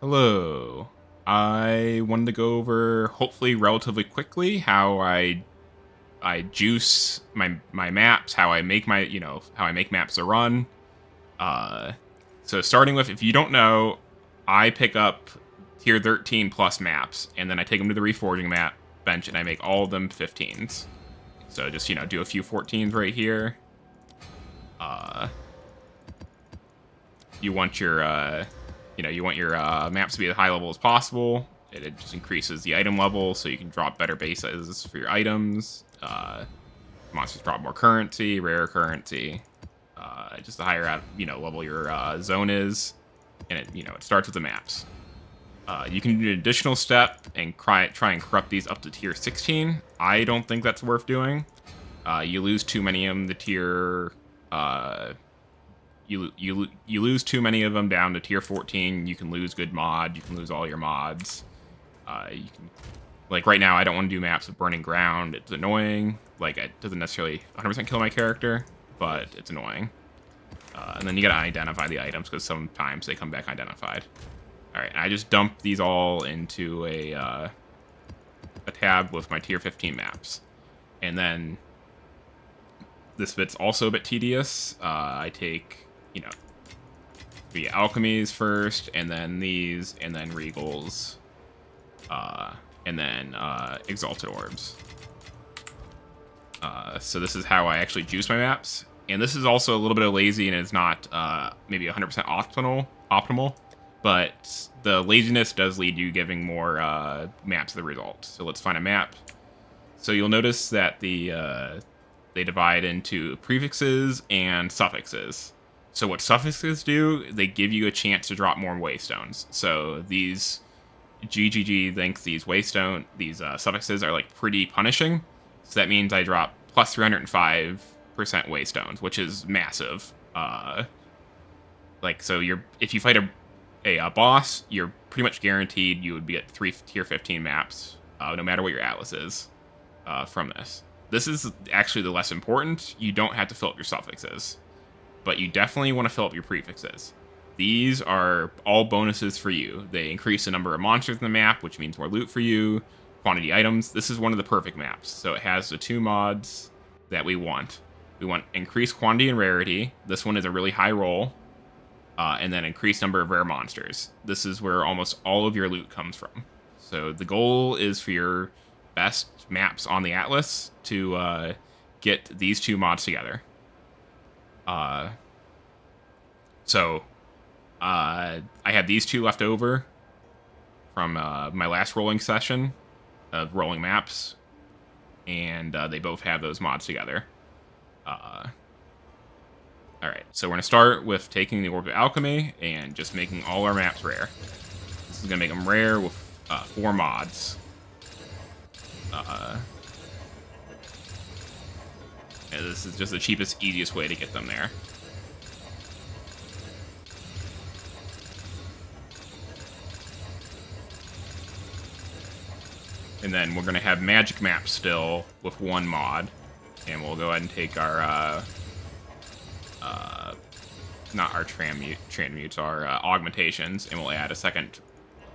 Hello. I wanted to go over, hopefully relatively quickly, how I juice my maps, how I make how I make maps to run. Uh, so starting with, if you don't know, I pick up tier 13 plus maps, and then I take them to the reforging map bench, and I make all of them 15s. So just do a few 14s right here. Uh, you want your maps to be as high level as possible. It just increases the item level, so you can drop better bases for your items. Monsters drop more currency, rare currency. Just the higher level your zone is, and it starts with the maps. You can do an additional step and try and corrupt these up to tier 16. I don't think that's worth doing. You lose too many of them. You lose too many of them down to tier 14. You can lose good mod. You can lose all your mods. You can, like right now, I don't want to do maps of burning ground. It's annoying. Like it doesn't necessarily 100% kill my character, but it's annoying. And then you gotta identify the items because sometimes they come back identified. All right, I just dumped these all into a tab with my tier 15 maps, and then this bit's also a bit tedious. I take the alchemies first, and then these, and then regals, and then exalted orbs. So this is how I actually juice my maps. And this is also a little bit of lazy, and it's not maybe 100% optimal, but the laziness does lead you giving more maps the result. So let's find a map. So you'll notice that they divide into prefixes and suffixes. So what suffixes do, they give you a chance to drop more waystones. So these GGG thinks these suffixes are like pretty punishing. So that means I drop plus 305% waystones, which is massive. So if you fight a boss, you're pretty much guaranteed you would be at 3 tier 15 maps, no matter what your atlas is from this. This is actually the less important. You don't have to fill up your suffixes, but you definitely want to fill up your prefixes. These are all bonuses for you. They increase the number of monsters in the map, which means more loot for you, quantity items. This is one of the perfect maps. So it has the two mods that we want. We want increased quantity and rarity. This one is a really high roll. And then increased number of rare monsters. This is where almost all of your loot comes from. So the goal is for your best maps on the atlas to get these two mods together. I have these two left over from my last rolling session of rolling maps, and they both have those mods together. Alright, so we're going to start with taking the Orb of Alchemy and just making all our maps rare. This is going to make them rare with 4 mods. And this is just the cheapest, easiest way to get them there. And then we're going to have magic maps still with 1 mod. And we'll go ahead and take our, not our transmutes, our augmentations, and we'll add a second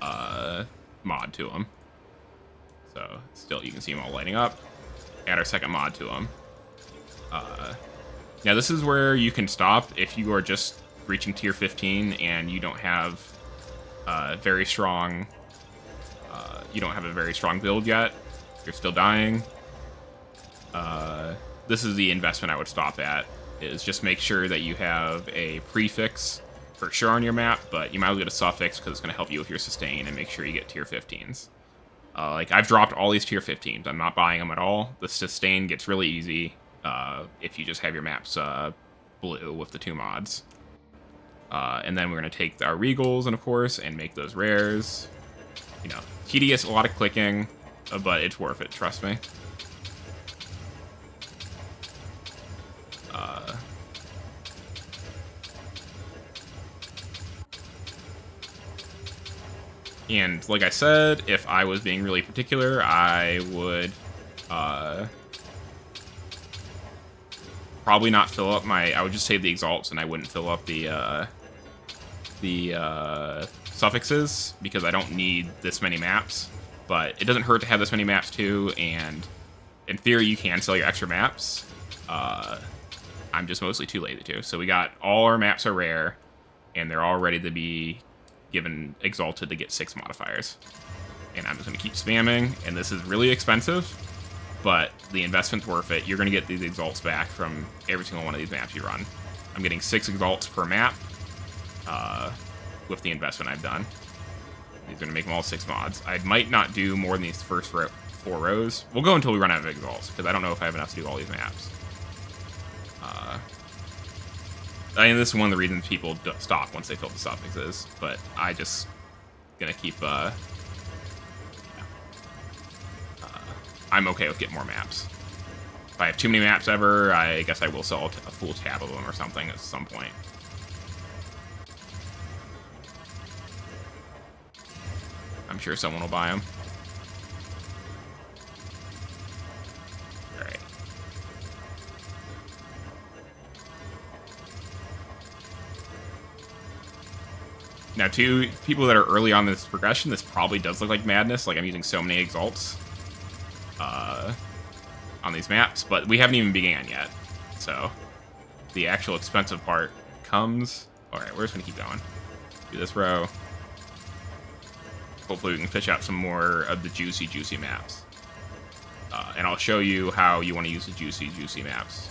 mod to them. So still, you can see them all lighting up. Add our second mod to them. Now this is where you can stop if you are just reaching tier 15 and you don't have very strong. You don't have a very strong build yet. You're still dying. This is the investment I would stop at. Is just make sure that you have a prefix for sure on your map, but you might as well get a suffix because it's going to help you with your sustain and make sure you get tier 15s. Like I've dropped all these tier 15s. I'm not buying them at all. The sustain gets really easy if you just have your maps blue with the 2 mods. And then we're going to take our regals, and of course, and make those rares. Tedious, a lot of clicking, but it's worth it, trust me. And like I said, if I was being really particular, I would probably not fill up I would just save the exalts, and I wouldn't fill up the suffixes because I don't need this many maps, but it doesn't hurt to have this many maps too, and in theory you can sell your extra maps. I'm just mostly too lazy to. So we got all our maps are rare, and they're all ready to be given exalted to get 6 modifiers. And I'm just going to keep spamming, and this is really expensive, but the investment's worth it. You're going to get these exalts back from every single one of these maps you run. I'm getting 6 exalts per map with the investment I've done. These are going to make them all 6 mods. I might not do more than these first 4 rows. We'll go until we run out of exalts, because I don't know if I have enough to do all these maps. I mean, this is one of the reasons people stop once they fill the suffixes, but I just gonna keep, I'm okay with getting more maps. If I have too many maps ever, I guess I will sell a full tab of them or something at some point. I'm sure someone will buy them. Alright. Now, to people that are early on this progression, this probably does look like madness. Like, I'm using so many exalts on these maps, but we haven't even began yet. So, the actual expensive part comes... Alright, we're just going to keep going. Do this row. Hopefully we can fish out some more of the juicy maps. And I'll show you how you want to use the juicy maps.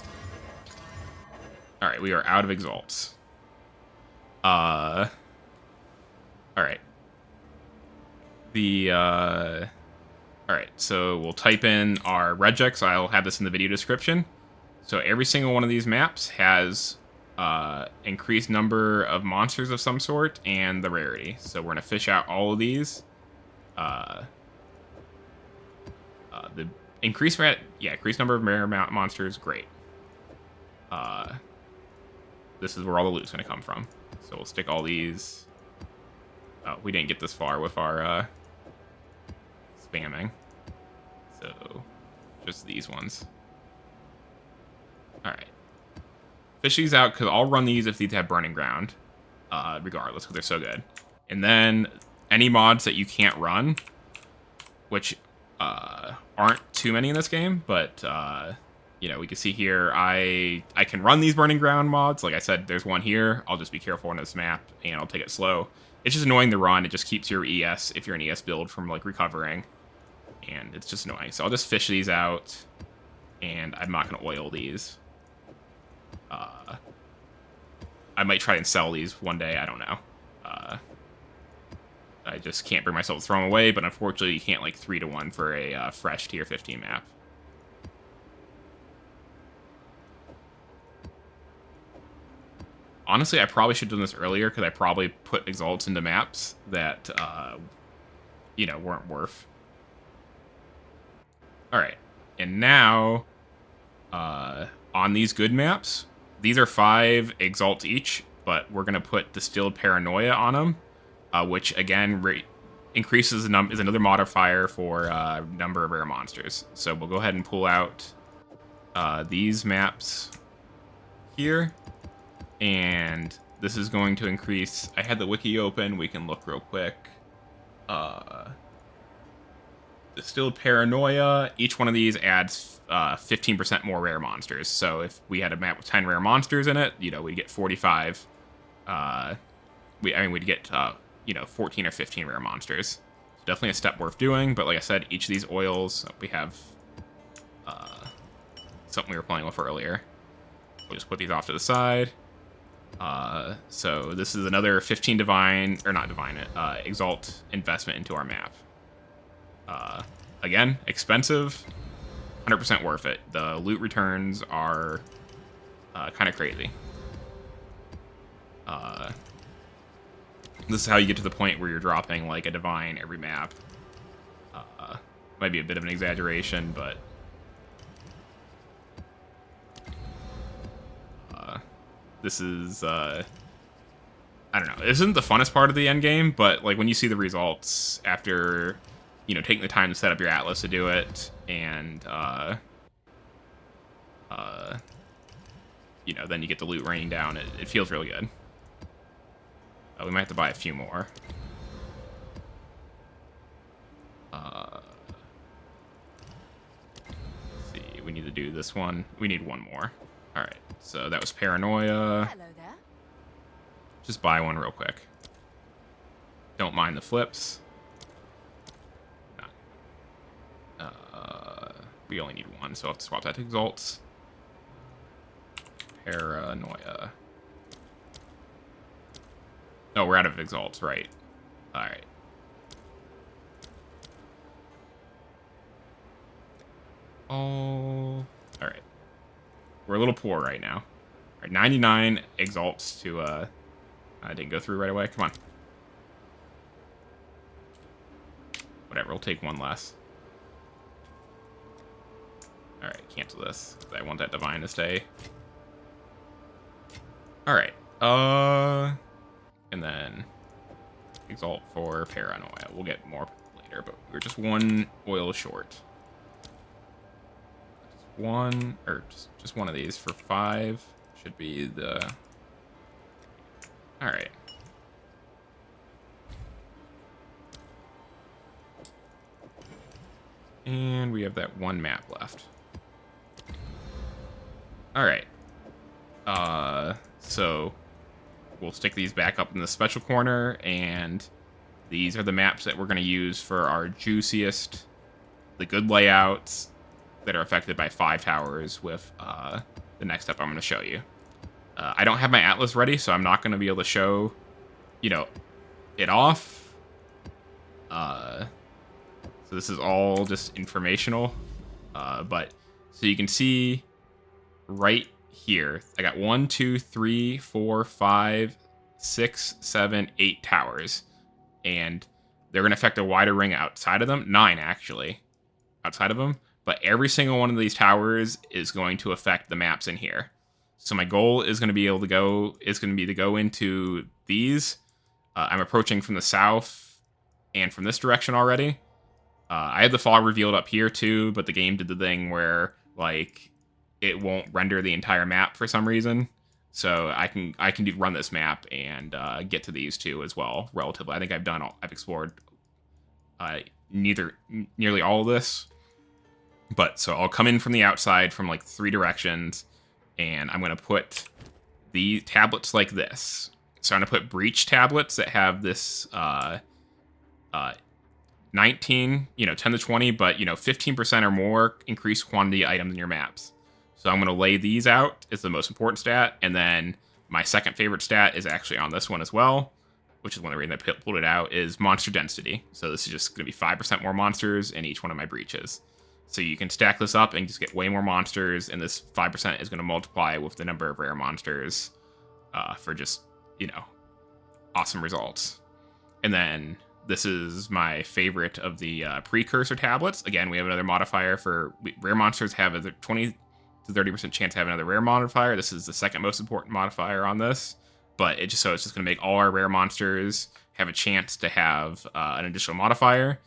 Alright, we are out of exalts. Alright. Alright, so we'll type in our regex. I'll have this in the video description. So every single one of these maps has increased number of monsters of some sort and the rarity. So we're going to fish out all of these. The increased number of rare monsters, great. This is where all the loot's going to come from. So we'll stick all these... Oh, we didn't get this far with our spamming. So, just these ones. Alright. Fish these out, because I'll run these if these have Burning Ground. Regardless, because they're so good. And then, any mods that you can't run, which aren't too many in this game, but, you know, we can see here, I can run these Burning Ground mods. Like I said, there's one here. I'll just be careful on this map, and I'll take it slow. It's just annoying to run. It just keeps your ES, if you're an ES build, from, like, recovering. And it's just annoying. So I'll just fish these out, and I'm not going to oil these. I might try and sell these one day. I don't know. I just can't bring myself to throw them away, but unfortunately you can't, like, 3-to-1 for a fresh tier 15 map. Honestly, I probably should have done this earlier, because I probably put exalts into maps that, you know, weren't worth. Alright, and now, on these good maps, these are 5 exalts each, but we're going to put distilled paranoia on them, which, again, increases the is another modifier for number of rare monsters. So we'll go ahead and pull out these maps here. And this is going to increase... I had the wiki open. We can look real quick. Distilled Paranoia. Each one of these adds 15% more rare monsters. So if we had a map with 10 rare monsters in it, you know, we'd get 45. We'd get, you know, 14 or 15 rare monsters. So definitely a step worth doing. But like I said, each of these oils, we have something we were playing with earlier. We'll just put these off to the side. So this is another 15 divine, or not divine, exalt investment into our map. Again, expensive, 100% worth it. The loot returns are kind of crazy. This is how you get to the point where you're dropping like a divine every map. Might be a bit of an exaggeration, but this is, I don't know. This isn't the funnest part of the end game, but like when you see the results after, you know, taking the time to set up your atlas to do it, and you know, then you get the loot raining down. It feels really good. We might have to buy a few more. Let's see, we need to do this one. We need one more. All right, so that was paranoia. Hello there. Just buy one real quick. Don't mind the flips. We only need one, so I'll have to swap that to exalts. Paranoia. Oh, we're out of exalts, right. Alright. Oh. Alright. We're a little poor right now. Alright, 99 exalts to, I didn't go through right away. Come on. Whatever, we'll take one less. Alright, cancel this. I want that divine to stay. Alright. And then exalt for paranoia. We'll get more later, but we're just one oil short. Just one, or just one of these for 5 should be the... Alright. And we have that one map left. Alright. So we'll stick these back up in the special corner, and these are the maps that we're going to use for our juiciest, the good layouts that are affected by 5 towers with the next step I'm going to show you. I don't have my atlas ready, so I'm not going to be able to show, you know, it off. So this is all just informational, but so you can see right here, I got 1, 2, 3, 4, 5, 6, 7, 8 towers, and they're going to affect a wider ring outside of them. 9 actually, outside of them. But every single one of these towers is going to affect the maps in here. So my goal is going to be able to go into these. I'm approaching from the south and from this direction already. I had the fog revealed up here too, but the game did the thing where like it won't render the entire map for some reason. So I can run this map and get to these two as well. Relatively, I think I've explored nearly all of this. But so I'll come in from the outside from like 3 directions, and I'm gonna put the tablets like this. So I'm gonna put breach tablets that have this 19, 10 to 20, but 15% or more increased quantity of items in your maps. So I'm going to lay these out as the most important stat, and then my second favorite stat is actually on this one as well, which is one of the reasons I pulled it out, is monster density. So this is just going to be 5% more monsters in each one of my breaches. So you can stack this up and just get way more monsters, and this 5% is going to multiply with the number of rare monsters for just, awesome results. And then this is my favorite of the precursor tablets. Again, we have another modifier for rare monsters have a 20 to 30% chance to have another rare modifier. This is the second most important modifier on this, but it's just going to make all our rare monsters have a chance to have an additional modifier.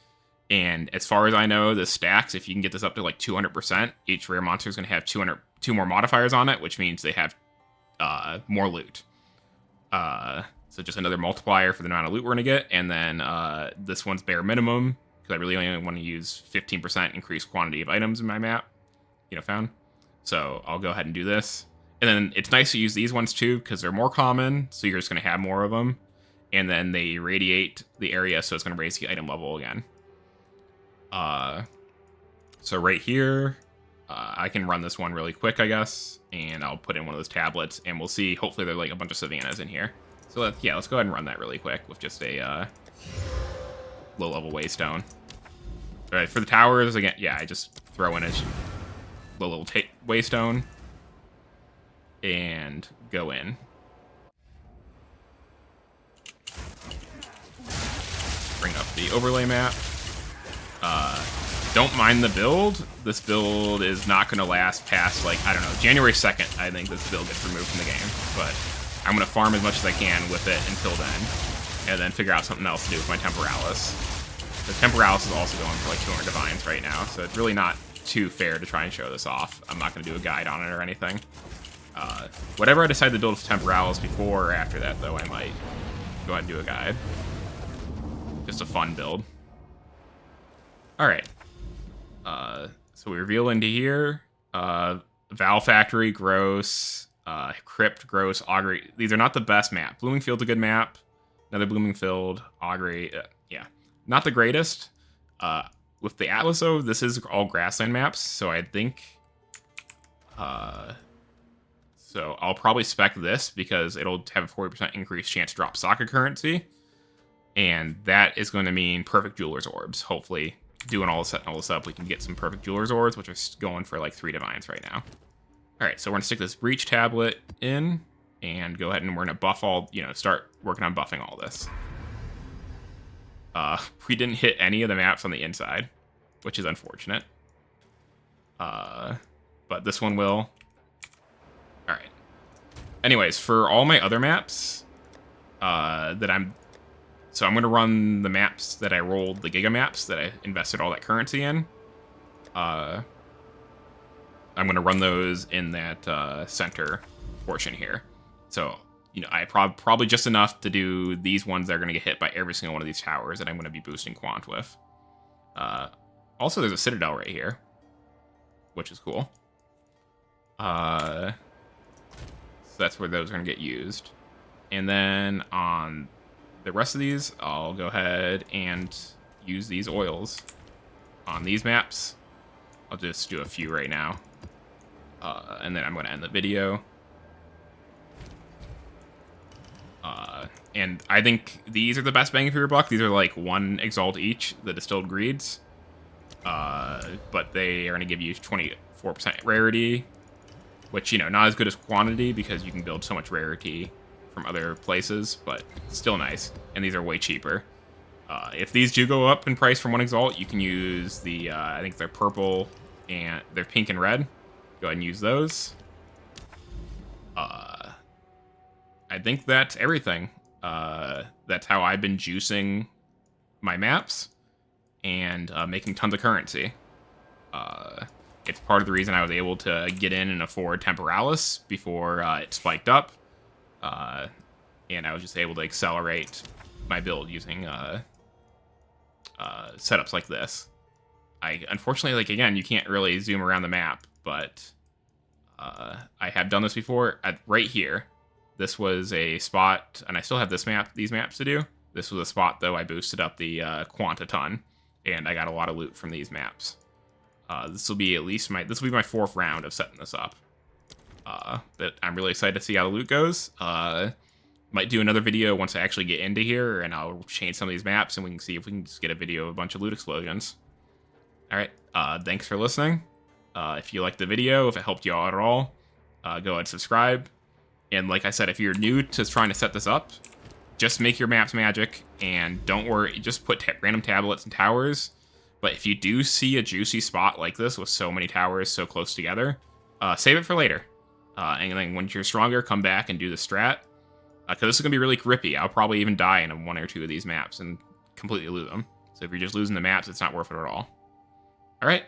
And as far as I know, the stacks, if you can get this up to like 200%, each rare monster is going to have 2 more modifiers on it, which means they have more loot. So just another multiplier for the amount of loot we're going to get. And then this one's bare minimum, because I really only want to use 15% increased quantity of items in my map, found. So I'll go ahead and do this. And then it's nice to use these ones too, because they're more common, so you're just going to have more of them. And then they radiate the area, so it's going to raise the item level again. So right here, I can run this one really quick, I guess. And I'll put in one of those tablets, and we'll see. Hopefully there's like a bunch of savannas in here. So let's go ahead and run that really quick with just a low-level waystone. All right, for the towers, again, I just throw in a low-level waystone and go in. Bring up the overlay map. Don't mind the build. This build is not going to last past, January 2nd, I think this build gets removed from the game. But I'm going to farm as much as I can with it until then, and then figure out something else to do with my Temporalis. The Temporalis is also going for like 200 divines right now, so it's really not too fair to try and show this off. I'm not going to do a guide on it or anything. Whatever I decide to build with Temporalis before or after that, though, I might go ahead and do a guide. Just a fun build. All right. So we reveal into here. Val Factory, gross. Crypt, gross. Augury. These are not the best map. Blooming Field's a good map. Another Blooming Field. Augury. Yeah. Not the greatest. With the Atlas, though, this is all grassland maps. So I think... so I'll probably spec this because it'll have a 40% increased chance to drop soccer currency. And that is going to mean perfect Jeweler's Orbs. Hopefully, doing setting all this up, we can get some perfect Jeweler's Orbs, which are going for like 3 divines right now. All right, so we're going to stick this Breach tablet in and go ahead and we're going to buff all, start working on buffing all this. We didn't hit any of the maps on the inside, which is unfortunate. But this one will. All right. Anyways, for all my other maps So I'm going to run the maps that I rolled, the Giga maps that I invested all that currency in. I'm going to run those in that center portion here. So, I probably just enough to do these ones that are going to get hit by every single one of these towers that I'm going to be boosting Quant with. Also, there's a Citadel right here, which is cool. So that's where those are going to get used. And then on the rest of these, I'll go ahead and use these oils on these maps. I'll just do a few right now. And then I'm going to end the video. And I think these are the best bang for your buck. These are like 1 exalt each, the distilled greeds. But they are going to give you 24% rarity, which, not as good as quantity because you can build so much rarity from other places, but still nice. And these are way cheaper. If these do go up in price from 1 exalt, you can use the, I think they're purple and they're pink and red. Go ahead and use those. I think that's everything. That's how I've been juicing my maps and making tons of currency. It's part of the reason I was able to get in and afford Temporalis before it spiked up. And I was just able to accelerate my build using setups like this. Unfortunately, again, you can't really zoom around the map, but I have done this before. Right here, this was a spot, and I still have these maps to do. This was a spot, though, I boosted up the Quant a ton, and I got a lot of loot from these maps. This will be my 4th round of setting this up. But I'm really excited to see how the loot goes. Might do another video once I actually get into here, and I'll change some of these maps, and we can see if we can just get a video of a bunch of loot explosions. Alright, thanks for listening. If you liked the video, if it helped you out at all, go ahead and subscribe. And like I said, if you're new to trying to set this up, just make your maps magic, and don't worry, just put random tablets and towers. But if you do see a juicy spot like this with so many towers so close together, save it for later. And then once you're stronger, come back and do the strat. Because this is going to be really grippy. I'll probably even die in 1 or 2 of these maps and completely lose them. So if you're just losing the maps, it's not worth it at all. Alright,